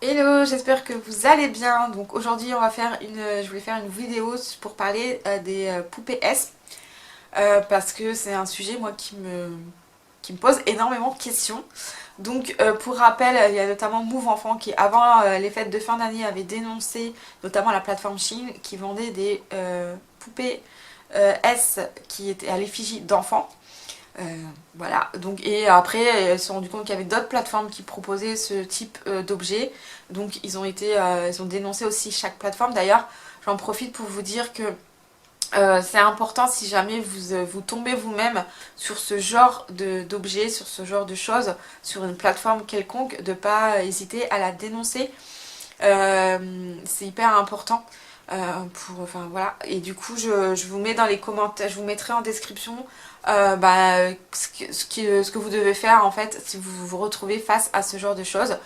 Hello, j'espère que vous allez bien. Donc aujourd'hui je voulais faire une vidéo pour parler des poupées S parce que c'est un sujet moi qui me pose énormément de questions. Donc pour rappel, il y a notamment Move Enfant qui avant les fêtes de fin d'année avait dénoncé notamment la plateforme Shein qui vendait des poupées S qui étaient à l'effigie d'enfants. Euh, voilà, donc et après ils se sont rendus compte qu'il y avait d'autres plateformes qui proposaient ce type d'objets. Donc ils ont dénoncé aussi chaque plateforme. D'ailleurs, j'en profite pour vous dire que c'est important si jamais vous tombez vous-même sur ce genre d'objets, sur ce genre de choses, sur une plateforme quelconque, de pas hésiter à la dénoncer. C'est hyper important. Enfin voilà, et du coup je vous mets dans les commentaires, je vous mettrai en description ce que vous devez faire en fait si vous vous retrouvez face à ce genre de choses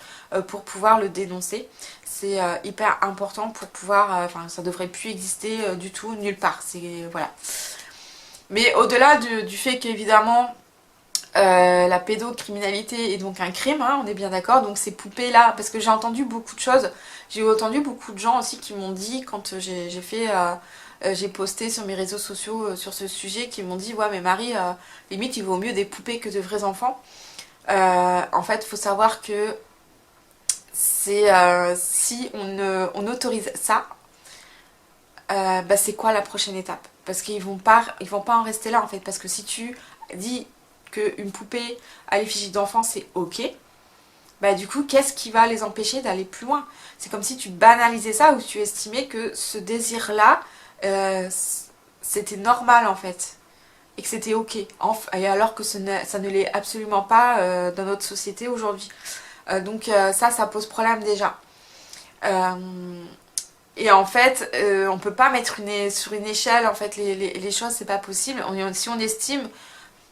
pour pouvoir le dénoncer. C'est hyper important pour pouvoir, enfin ça devrait plus exister du tout nulle part. C'est voilà. Mais au-delà du fait qu'évidemment la pédocriminalité est donc un crime, hein, on est bien d'accord. Donc ces poupées-là, parce que j'ai entendu beaucoup de choses, j'ai entendu beaucoup de gens aussi qui m'ont dit, quand j'ai posté sur mes réseaux sociaux sur ce sujet, qui m'ont dit ouais mais Marie, limite il vaut mieux des poupées que de vrais enfants. En fait, il faut savoir que si on autorise ça, c'est quoi la prochaine étape? Parce ils vont pas en rester là en fait. Parce que si tu dis qu'une poupée à l'effigie d'enfant c'est ok, bah du coup qu'est-ce qui va les empêcher d'aller plus loin? C'est comme si tu banalisais ça ou tu estimais que ce désir là c'était normal en fait et que c'était ok, et alors que ça ne l'est absolument pas dans notre société aujourd'hui. Ça pose problème déjà. Et en fait, on peut pas mettre sur une échelle en fait les choses, c'est pas possible. Si on estime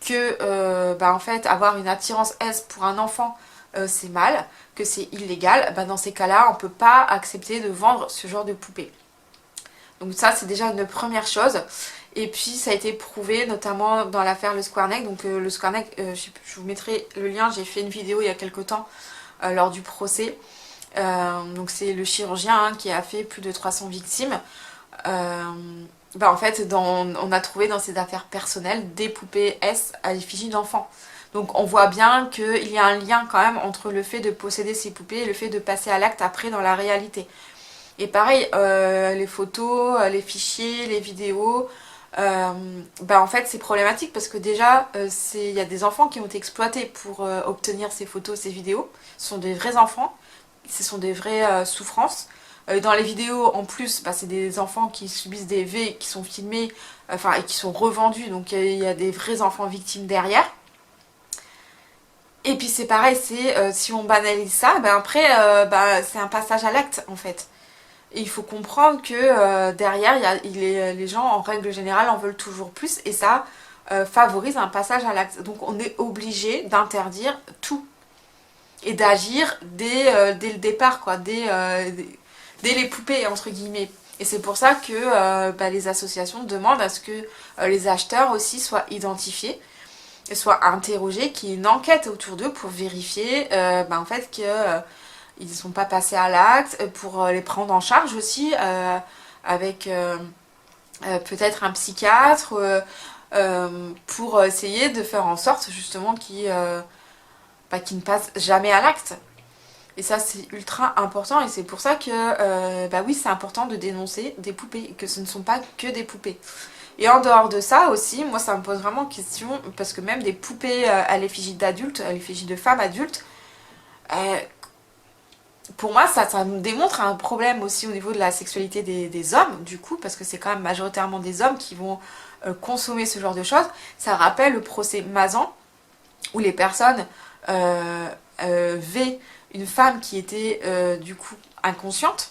que en fait avoir une attirance S pour un enfant c'est mal, que c'est illégal, dans ces cas-là on peut pas accepter de vendre ce genre de poupée. Donc ça c'est déjà une première chose. Et puis ça a été prouvé notamment dans l'affaire Le Square-Neck. Donc le Square-Neck, je vous mettrai le lien, j'ai fait une vidéo il y a quelques temps lors du procès. Donc c'est le chirurgien qui a fait plus de 300 victimes. En fait, on a trouvé dans ses affaires personnelles des poupées S à l'effigie d'enfants. Donc on voit bien qu'il y a un lien quand même entre le fait de posséder ces poupées et le fait de passer à l'acte après dans la réalité. Et pareil, les photos, les fichiers, les vidéos, en fait c'est problématique parce que déjà il y a des enfants qui ont été exploités pour obtenir ces photos, ces vidéos. Ce sont des vrais enfants, ce sont des vraies souffrances. Dans les vidéos, en plus, c'est des enfants qui subissent des V, qui sont filmés, et qui sont revendus, donc il y a des vrais enfants victimes derrière. Et puis c'est pareil, si on banalise ça, après, c'est un passage à l'acte, en fait. Et il faut comprendre que derrière, les gens, en règle générale, en veulent toujours plus, et ça favorise un passage à l'acte. Donc on est obligé d'interdire tout et d'agir dès le départ, quoi, dès les poupées, entre guillemets. Et c'est pour ça que les associations demandent à ce que les acheteurs aussi soient identifiés, et soient interrogés, qu'il y ait une enquête autour d'eux pour vérifier en fait qu'ils ne sont pas passés à l'acte, pour les prendre en charge aussi, avec peut-être un psychiatre, pour essayer de faire en sorte justement qu'ils ne passent jamais à l'acte. Et ça c'est ultra important et c'est pour ça que oui c'est important de dénoncer des poupées, que ce ne sont pas que des poupées. Et en dehors de ça aussi, moi ça me pose vraiment question, parce que même des poupées à l'effigie d'adultes, à l'effigie de femmes adultes, pour moi ça me démontre un problème aussi au niveau de la sexualité des hommes, du coup, parce que c'est quand même majoritairement des hommes qui vont consommer ce genre de choses. Ça rappelle le procès Mazan, où les personnes V une femme qui était du coup inconsciente.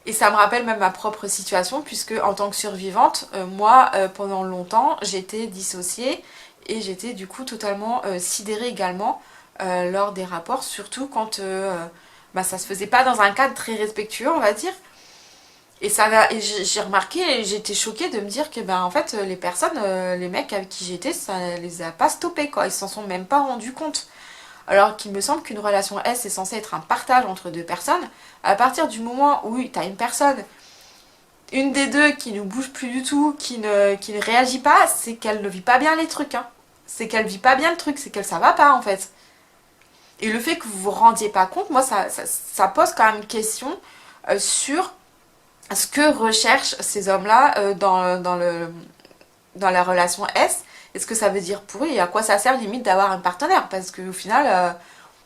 Et ça me rappelle même ma propre situation, puisque en tant que survivante, moi pendant longtemps j'étais dissociée et j'étais du coup totalement sidérée également lors des rapports, surtout quand ça se faisait pas dans un cadre très respectueux, on va dire. Et j'ai remarqué et j'étais choquée de me dire que en fait les personnes, les mecs avec qui j'étais, ça les a pas stoppés, quoi. Ils s'en sont même pas rendus compte. alors qu'il me semble qu'une relation S est censée être un partage entre deux personnes. À partir du moment où tu as une personne, une des deux qui ne bouge plus du tout, qui ne réagit pas, c'est qu'elle ne vit pas bien les trucs, hein. C'est qu'elle vit pas bien le truc, c'est qu'elle ça va pas en fait. Et le fait que vous vous rendiez pas compte, moi ça pose quand même une question sur ce que recherchent ces hommes-là dans la relation S. Est-ce que ça veut dire pour eux et à quoi ça sert limite d'avoir un partenaire? Parce qu'au final,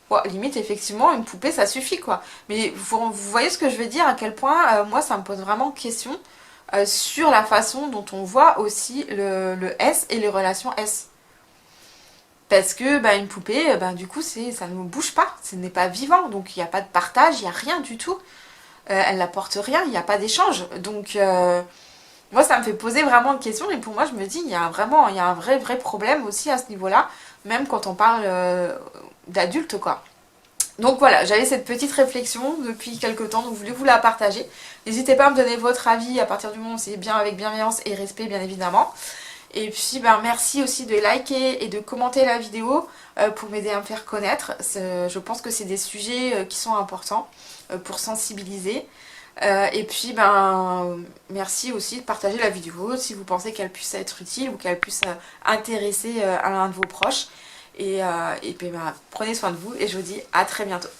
ouais, limite effectivement une poupée ça suffit quoi. Mais vous voyez ce que je veux dire, à quel point moi ça me pose vraiment question sur la façon dont on voit aussi le S et les relations S. Parce que bah, une poupée, bah, du coup, ça ne bouge pas, ce n'est pas vivant, donc il n'y a pas de partage, il n'y a rien du tout. Elle n'apporte rien, il n'y a pas d'échange. Donc moi, ça me fait poser vraiment une question, et pour moi, je me dis, il y a un vrai problème aussi à ce niveau-là, même quand on parle d'adultes, quoi. Donc voilà, j'avais cette petite réflexion depuis quelques temps, donc je voulais vous la partager. N'hésitez pas à me donner votre avis à partir du moment où c'est bien avec bienveillance et respect, bien évidemment. Et puis ben, merci aussi de liker et de commenter la vidéo pour m'aider à me faire connaître. Je pense que c'est des sujets qui sont importants pour sensibiliser. Et puis ben merci aussi de partager la vidéo si vous pensez qu'elle puisse être utile ou qu'elle puisse intéresser à l'un de vos proches. Et puis ben, prenez soin de vous et je vous dis à très bientôt.